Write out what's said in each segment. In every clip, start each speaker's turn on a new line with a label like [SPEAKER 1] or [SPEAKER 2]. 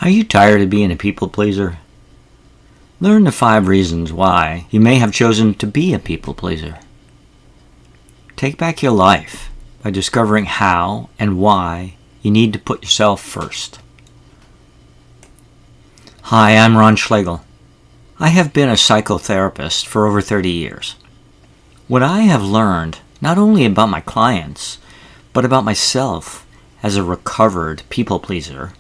[SPEAKER 1] Are you tired of being a people pleaser? Learn the 5 reasons why you may have chosen to be a people pleaser. Take back your life by discovering how and why you need to put yourself first. Hi, I'm Ron Schlegel. I have been a psychotherapist for over 30 years. What I have learned, not only about my clients, but about myself as a recovered people pleaser,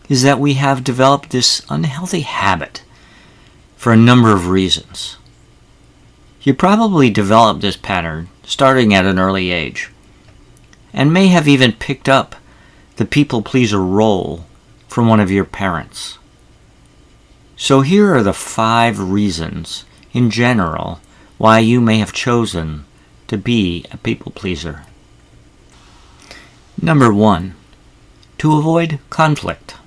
[SPEAKER 1] is that we have developed this unhealthy habit for a number of reasons. You probably developed this pattern starting at an early age, and may have even picked up the people pleaser role from one of your parents. So here are the 5 reasons, in general, why you may have chosen to be a people pleaser. Number 1, to avoid conflict.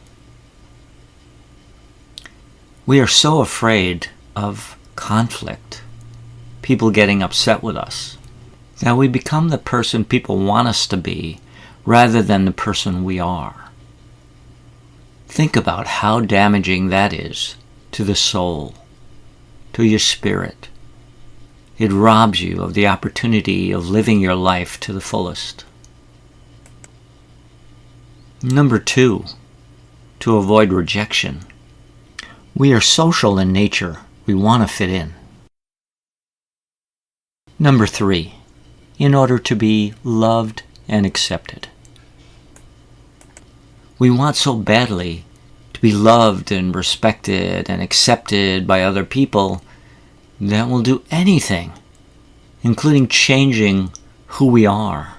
[SPEAKER 1] We are so afraid of conflict, people getting upset with us, that we become the person people want us to be rather than the person we are. Think about how damaging that is to the soul, to your spirit. It robs you of the opportunity of living your life to the fullest. Number 2, to avoid rejection. We are social in nature. We want to fit in. Number 3, in order to be loved and accepted. We want so badly to be loved and respected and accepted by other people that we'll do anything, including changing who we are,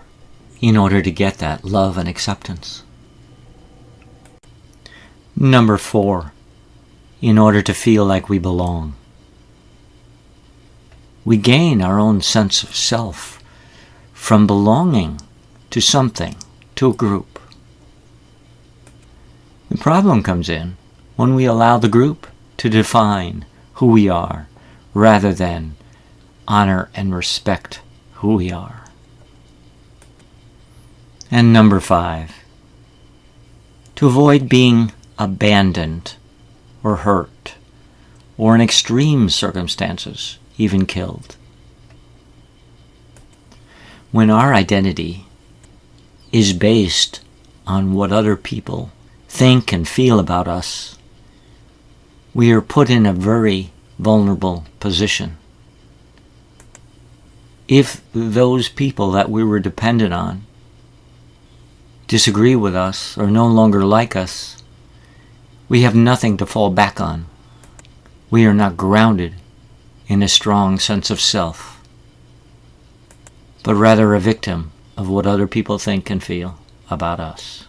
[SPEAKER 1] in order to get that love and acceptance. Number 4, in order to feel like we belong. We gain our own sense of self from belonging to something, to a group. The problem comes in when we allow the group to define who we are rather than honor and respect who we are. And number 5, to avoid being abandoned or hurt, or in extreme circumstances, even killed. When our identity is based on what other people think and feel about us, we are put in a very vulnerable position. If those people that we were dependent on disagree with us or no longer like us, we have nothing to fall back on. We are not grounded in a strong sense of self, but rather a victim of what other people think and feel about us.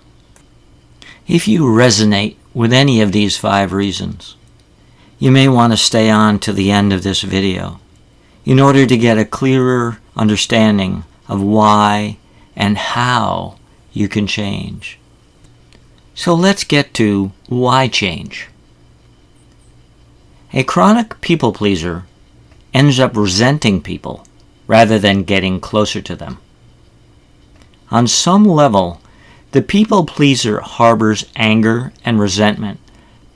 [SPEAKER 1] If you resonate with any of these 5 reasons, you may want to stay on to the end of this video in order to get a clearer understanding of why and how you can change. So let's get to why change. A chronic people pleaser ends up resenting people rather than getting closer to them. On some level, the people pleaser harbors anger and resentment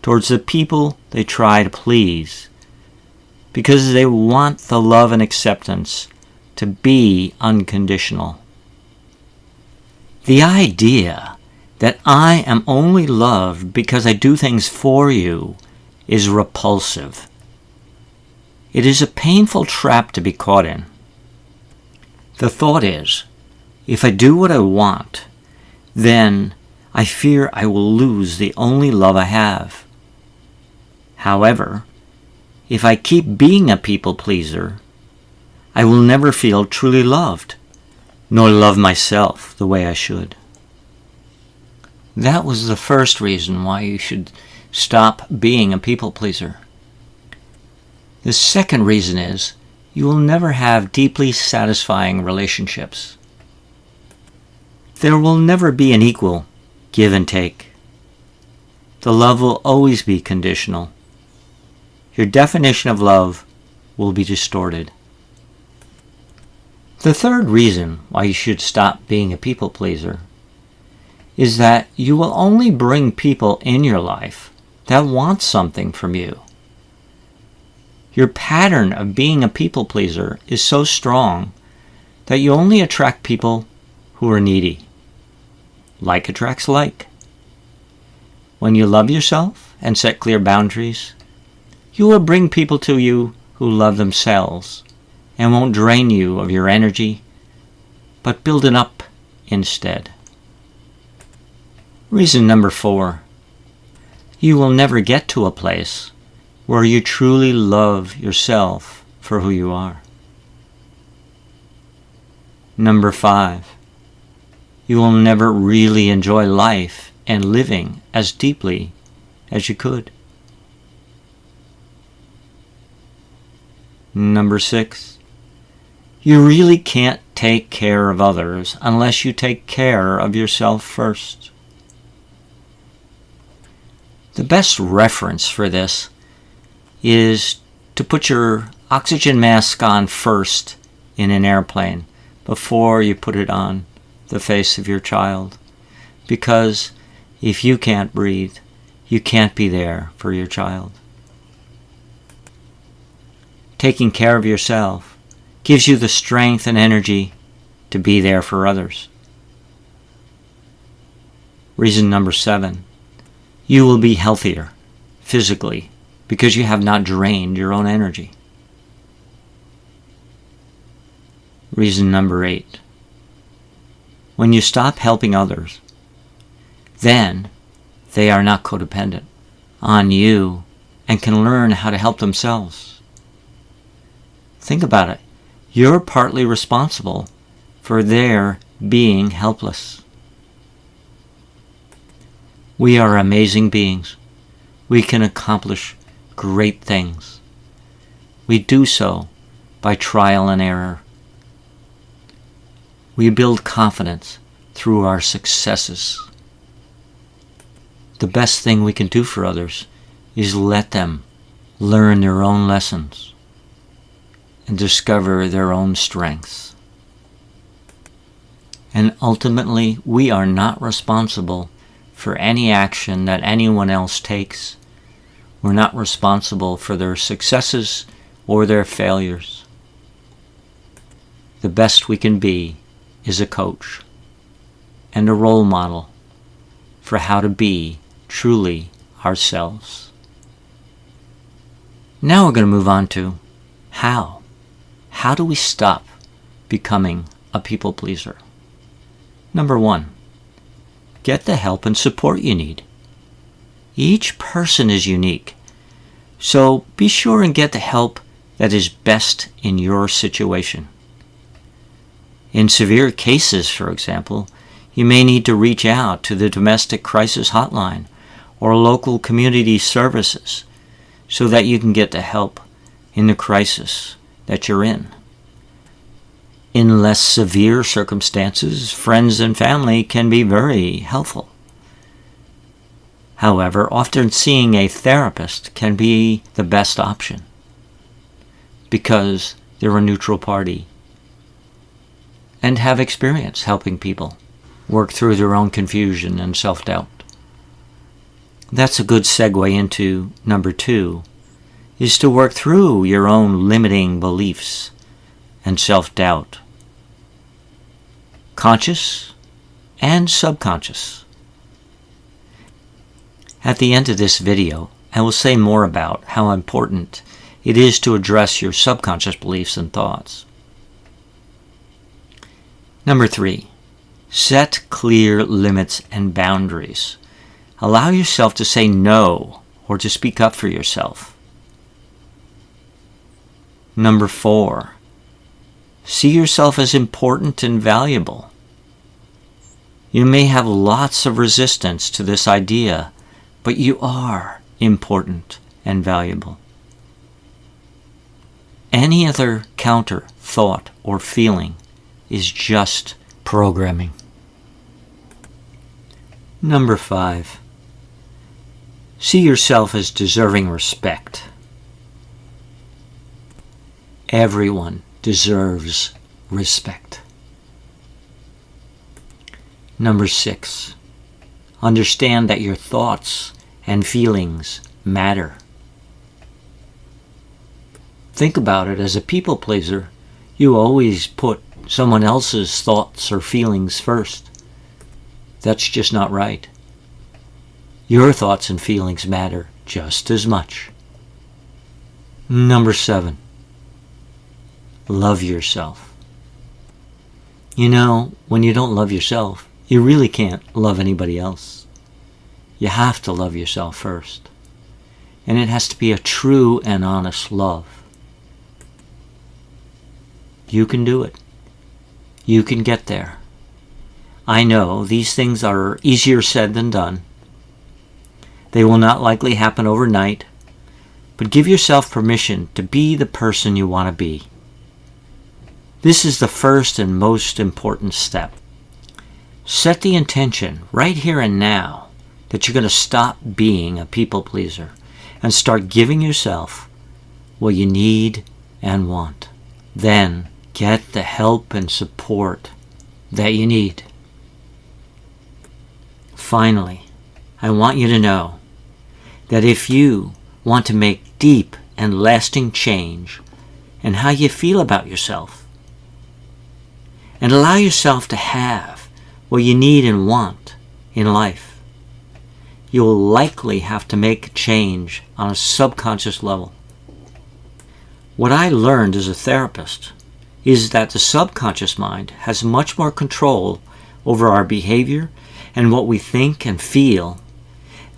[SPEAKER 1] towards the people they try to please because they want the love and acceptance to be unconditional. The idea that I am only loved because I do things for you is repulsive. It is a painful trap to be caught in. The thought is, if I do what I want, then I fear I will lose the only love I have. However, if I keep being a people pleaser, I will never feel truly loved, nor love myself the way I should. That was the first reason why you should stop being a people pleaser. The second reason is you will never have deeply satisfying relationships. There will never be an equal give and take. The love will always be conditional. Your definition of love will be distorted. The third reason why you should stop being a people pleaser is that you will only bring people in your life that want something from you. Your pattern of being a people pleaser is so strong that you only attract people who are needy. Like attracts like. When you love yourself and set clear boundaries, you will bring people to you who love themselves and won't drain you of your energy, but build it up instead. Reason number 4. You will never get to a place where you truly love yourself for who you are. Number 5. You will never really enjoy life and living as deeply as you could. Number 6. You really can't take care of others unless you take care of yourself first. The best reference for this is to put your oxygen mask on first in an airplane before you put it on the face of your child. Because if you can't breathe, you can't be there for your child. Taking care of yourself gives you the strength and energy to be there for others. Reason number 7. You will be healthier physically because you have not drained your own energy. Reason number 8. When you stop helping others, then they are not codependent on you and can learn how to help themselves. Think about it. You're partly responsible for their being helpless. We are amazing beings. We can accomplish great things. We do so by trial and error. We build confidence through our successes. The best thing we can do for others is let them learn their own lessons and discover their own strengths. And ultimately, we are not responsible for any action that anyone else takes. We're not responsible for their successes or their failures. The best we can be is a coach and a role model for how to be truly ourselves. Now we're going to move on to how. How do we stop becoming a people pleaser? Number 1, get the help and support you need. Each person is unique, so be sure and get the help that is best in your situation. In severe cases, for example, you may need to reach out to the domestic crisis hotline or local community services so that you can get the help in the crisis that you're in. In less severe circumstances, friends and family can be very helpful. However, often seeing a therapist can be the best option because they're a neutral party and have experience helping people work through their own confusion and self-doubt. That's a good segue into number 2, is to work through your own limiting beliefs and self-doubt, conscious and subconscious. At the end of this video, I will say more about how important it is to address your subconscious beliefs and thoughts. Number 3, set clear limits and boundaries. Allow yourself to say no or to speak up for yourself. Number 4, see yourself as important and valuable. You may have lots of resistance to this idea, but you are important and valuable. Any other counter thought or feeling is just programming. Number 5, see yourself as deserving respect. Everyone deserves respect. Number 6, Understand that your thoughts and feelings matter. Think about it. As a people pleaser, you always put someone else's thoughts or feelings first. That's just not right. Your thoughts and feelings matter just as much. Number 7, love yourself. You know, when you don't love yourself, you really can't love anybody else. You have to love yourself first. And it has to be a true and honest love. You can do it. You can get there. I know these things are easier said than done. They will not likely happen overnight, but give yourself permission to be the person you want to be. This is the first and most important step. Set the intention right here and now that you're going to stop being a people pleaser and start giving yourself what you need and want. Then get the help and support that you need. Finally, I want you to know that if you want to make deep and lasting change in how you feel about yourself, and allow yourself to have what you need and want in life, you will likely have to make a change on a subconscious level. What I learned as a therapist is that the subconscious mind has much more control over our behavior and what we think and feel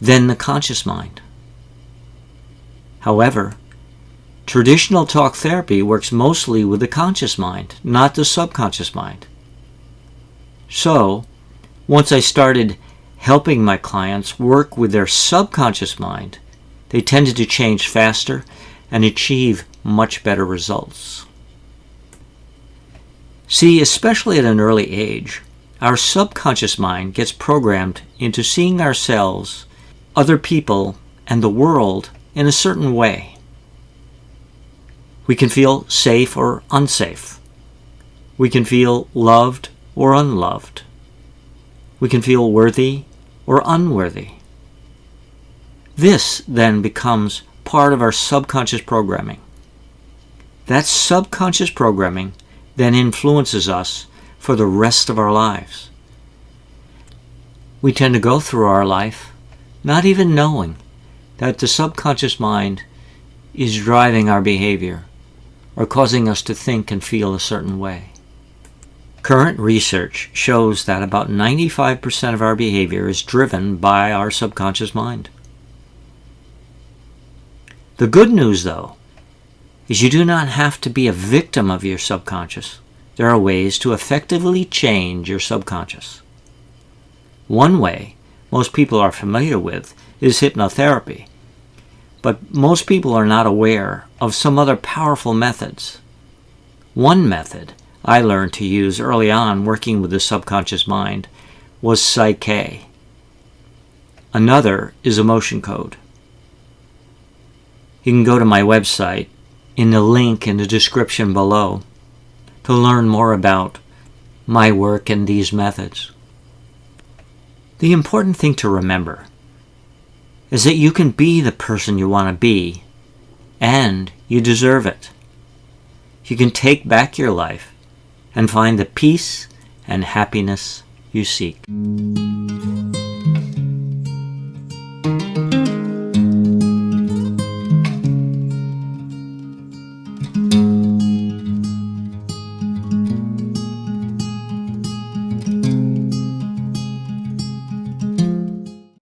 [SPEAKER 1] than the conscious mind. However, traditional talk therapy works mostly with the conscious mind, not the subconscious mind. So, once I started helping my clients work with their subconscious mind, they tended to change faster and achieve much better results. See, especially at an early age, our subconscious mind gets programmed into seeing ourselves, other people, and the world in a certain way. We can feel safe or unsafe. We can feel loved or unloved. We can feel worthy or unworthy. This then becomes part of our subconscious programming. That subconscious programming then influences us for the rest of our lives. We tend to go through our life not even knowing that the subconscious mind is driving our behavior or causing us to think and feel a certain way. Current research shows that about 95% of our behavior is driven by our subconscious mind. The good news, though, is you do not have to be a victim of your subconscious. There are ways to effectively change your subconscious. One way most people are familiar with is hypnotherapy, but most people are not aware of some other powerful methods. One method I learned to use early on working with the subconscious mind was Psyche. Another is emotion code. You can go to my website in the link in the description below to learn more about my work and these methods. The important thing to remember is that you can be the person you want to be, and you deserve it. You can take back your life and find the peace and happiness you seek.